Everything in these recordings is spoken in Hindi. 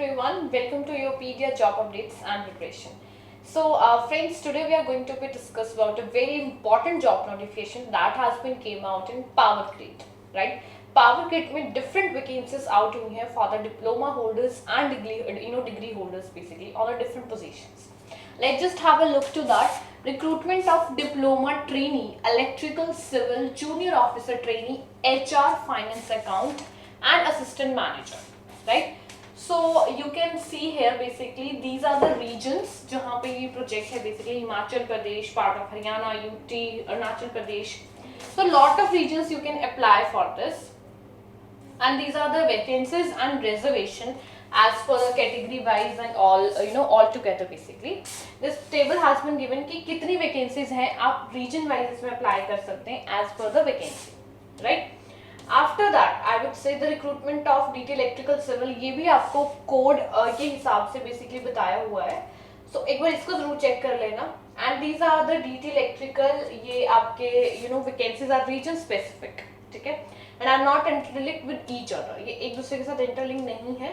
everyone, welcome to your Pedia Job Updates and Preparation. So friends, today we are going to be discuss about a very important job notification that has been came out in Power Grid, right? Power Grid में different vacancies out हुई हैं for the diploma holders and degree holders basically on a different positions. Let's just have a look to that. Recruitment of diploma trainee, electrical, civil, junior officer trainee, HR, finance account and assistant manager, right? So you can see here basically these are the regions जहाँ पे ये project है basically Himachal Pradesh, part of Haryana, UT, Arunachal Pradesh. So lot of regions you can apply for this, and these are the vacancies and reservation as per the category wise and all all together basically. This table has been given कि कितनी vacancies हैं, आप region wise इसमें apply कर सकते हैं as per the vacancy, right? After that I would say the recruitment of DT electrical civil, ये भी आपको कोड के हिसाब से बेसिकली बताया हुआ है. सो एक बार इसको जरूर चेक कर लेना. And these are the DT electrical, ये आपके वैकेंसीज आर रीजन स्पेसिफिक, ठीक है, and are not interlinked with each other, ये एक दूसरे के साथ इंटरलिंक नहीं है.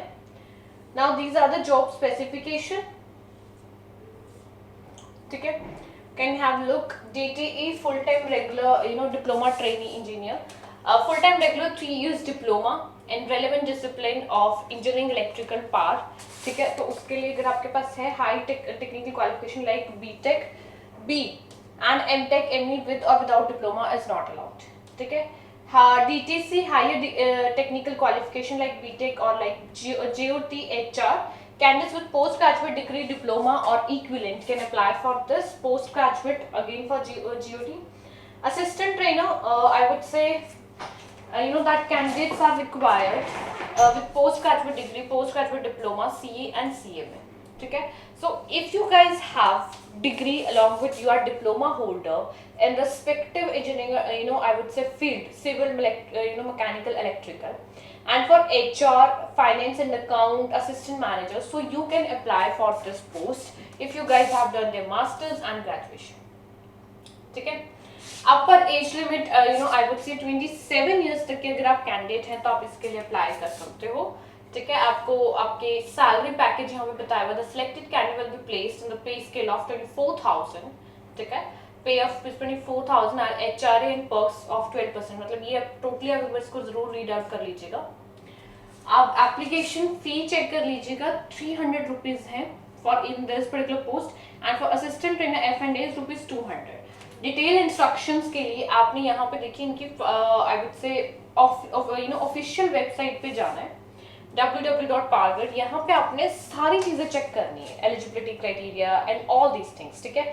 Now these are the job specification, ठीक है. Can have look. DTE full time regular diploma trainee engineer, full-time regular 3 years diploma in relevant discipline of engineering electrical power, ठीक है. तो उसके लिए अगर आपके पास है high technical qualification like BTech B and MTech ME with or without diploma is not allowed, ठीक है. DTC higher technical qualification like BTech or like GOT HR, candidates with postgraduate degree diploma or equivalent can apply for this. Postgraduate again for GOT. Assistant trainer, I would say that candidates are required with postgraduate degree, postgraduate diploma, CA and CMA, ठीक है. So if you guys have degree along with your diploma holder in respective engineering I would say field, civil, mechanical, electrical, and for HR, finance and account, assistant manager, so you can apply for this post if you guys have done their masters and graduation, ठीक है. अपर एज लिमिट आई वुड से 27 इयर्स तक के अगर आप कैंडिडेट हैं तो आप इसके लिए अप्लाई कर सकते हो, ठीक है. आपको आपके सैलरी पैकेज यहाँ पे बताया हुआ, the selected candidate will be placed in the pay scale of 24,000, ठीक है. पे of 24,000 and HRA and perks of 12%, मतलब ये टोटली आप इसको जरूर रीड आउट कर लीजिएगा. आप एप्लीकेशन फी चेक कर लीजिएगा, 300 रुपीज है for in this particular post, and for assistant trainer F&A is rupees 200. Detail instructions के लिए आपने यहाँ पे देखिए इनकी आई वुड से ऑफिशियल वेबसाइट पे जाना है www.powergrid. यहाँ पे आपने सारी चीजें चेक करनी है, eligibility criteria and all these things, ठीक है.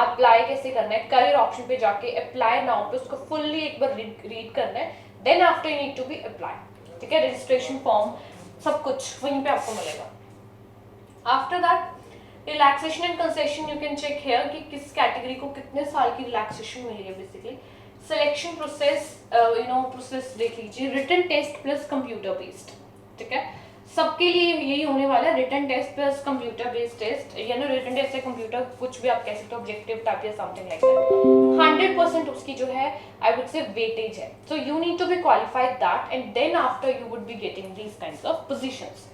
अप्लाई कैसे करना है, करियर ऑप्शन पे जाके अप्लाई नाउ पे उसको फुल्ली एक बार रीड करना है, then after you need to be apply, ठीक है. रजिस्ट्रेशन फॉर्म सब कुछ वहीं पे आपको मिलेगा. After that relaxation and concession you can check here कि किस कैटेगरी को कितने साल की रिलैक्सेशन मिली है बेसिकली. सिलेक्शन प्रोसेस प्रोसेस देख लीजिए, written test plus computer based, ठीक है. सबके लिए यही होने वाला है, written test plus computer based test, यानी रिटन टेस्ट से कंप्यूटर कुछ भी आप कह सकते हो, ऑब्जेक्टिव टाइप या समथिंग लाइक दैट. 100% उसकी जो है आई वुड से वेटेज है. So you need to be qualified that and then after you would be getting these kinds of positions,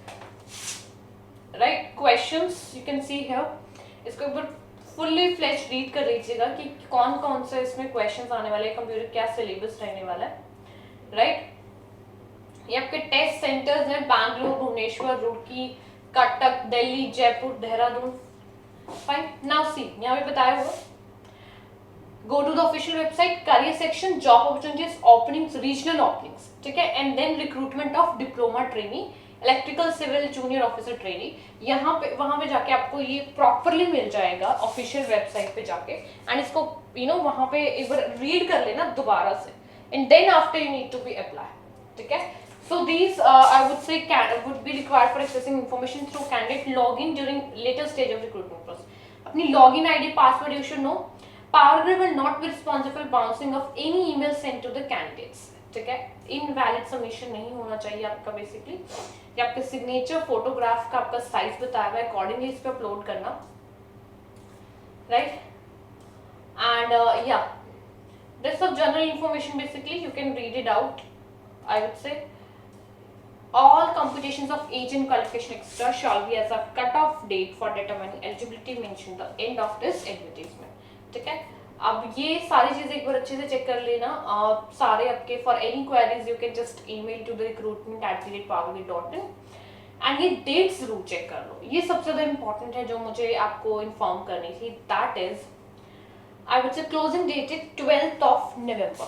right. Questions you can see here, इसको एक बार फुल्ली फ्लेश रीड कर लीजिएगा कि कौन कौन से इसमें क्वेश्चंस आने वाले हैं, कंप्यूटर क्या सिलेबस रहने वाला है, राइट. ये आपके टेस्ट सेंटर्स हैं Bangalore, Bhubaneswar, Roorkee, Cuttack, Delhi, Jaipur, Dehradun. Fine. Now see यहाँ पे बताया हुआ, go to the official website, career section, job opportunities, openings, regional openings, ठीक है, and then recruitment of diploma trainee, electrical civil junior officer trainee. यहाँ पे वहां पे जाके आपको ये प्रॉपरली मिल जाएगा ऑफिशियल वेबसाइट पे जाके, एंड इसको वहां पे एक बार रीड कर लेना दोबारा से, and then after you need to be apply, ठीक है. So these I would say would be required for accessing information through candidate login during latest stage of recruitment process. अपनी login ID password you should know. Power Grid will not be responsible for bouncing of any email sent to the candidates, ठीक है. इनवैलिड सबमिशन नहीं होना चाहिए आपका बेसिकली. ये आपके सिग्नेचर, फोटोग्राफ का आपका साइज बताया हुआ है, अकॉर्डिंगली इस पे अपलोड करना, राइट. एंड या this of general information basically you can read it out, I would से all computations of age and qualification etc shall be as a cut-off date for determining eligibility mentioned the end of this advertisement. ठीक है, अब ये सारी चीजें एक बार अच्छे से चेक कर लेना. सारे आपके for any queries you can just email to the recruitment@powergrid.in and ये डेट्स जरूर चेक कर लो. ये सबसे ज्यादा इंपॉर्टेंट है जो मुझे आपको इन्फॉर्म करनी थी. That is I would say closing date is 12th of November.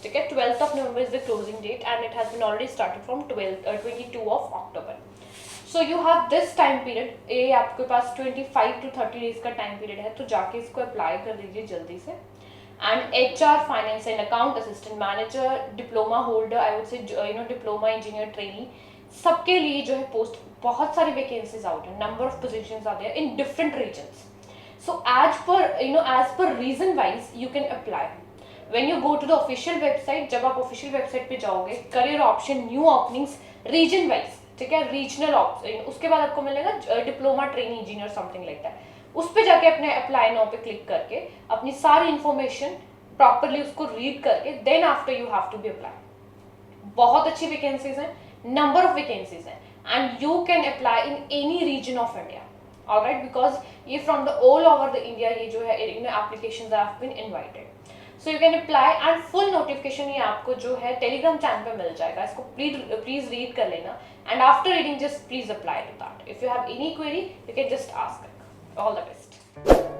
ठीक है, 12th of November is the closing date and it has been already started from 22 of October. So you have this time period. ये आपके पास 25 to 30 डेज का टाइम पीरियड है, तो जाके इसको अप्लाई कर दीजिए जल्दी से. And HR finance and account assistant manager, diploma holder, I would say diploma engineer trainee, सबके लिए जो है पोस्ट, बहुत सारी वैकेंसीज आउट है. Number of positions are there in different regions. So as per region wise you can apply. When you go to the official website, जब आप official website पे जाओगे, career option new openings region wise, ठीक है, regional option, उसके बाद आपको मिलेगा diploma training engineer something like that. उस पे जाके अपने अप्लाई नाउ पे क्लिक करके अपनी सारी इंफॉर्मेशन प्रॉपरली उसको रीड करके then after you have to be apply. बहुत अच्छी वैकेंसीज हैं, नंबर ऑफ वैकेंसीज हैं and you can apply in any region of India. Alright, because ये from the all over the India ये जो है applications have been invited. So you can apply and full notification ये आपको जो है टेलीग्राम चैनल पे मिल जाएगा. इसको प्लीज रीड कर लेना and after reading just please apply to that. If you have any query you can just ask. All the best.